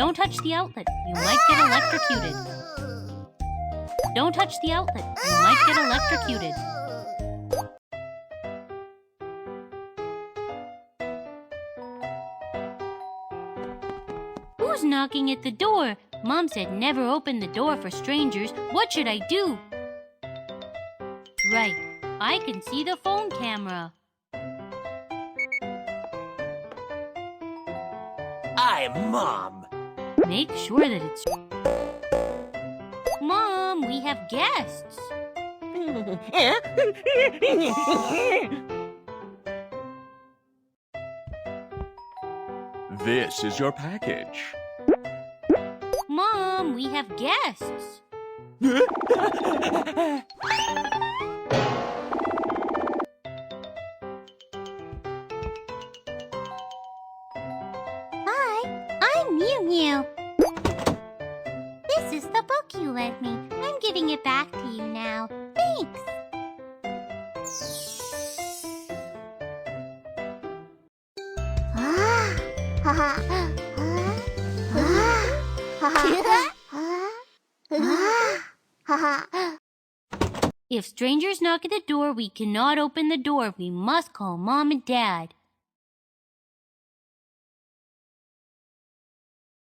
Don't touch the outlet. You might get electrocuted. Don't touch the outlet. You might get electrocuted. Who's knocking at the door? Mom said never open the door for strangers. What should I do? Right. I can see the phone camera. I'm Mom. Make sure that it's... Mom, we have guests. This is your package. Mom, we have guests. Mew Mew. This is the book you lent me. I'm giving it back to you now. Thanks. If strangers knock at the door, we cannot open the door. We must call Mom and Dad.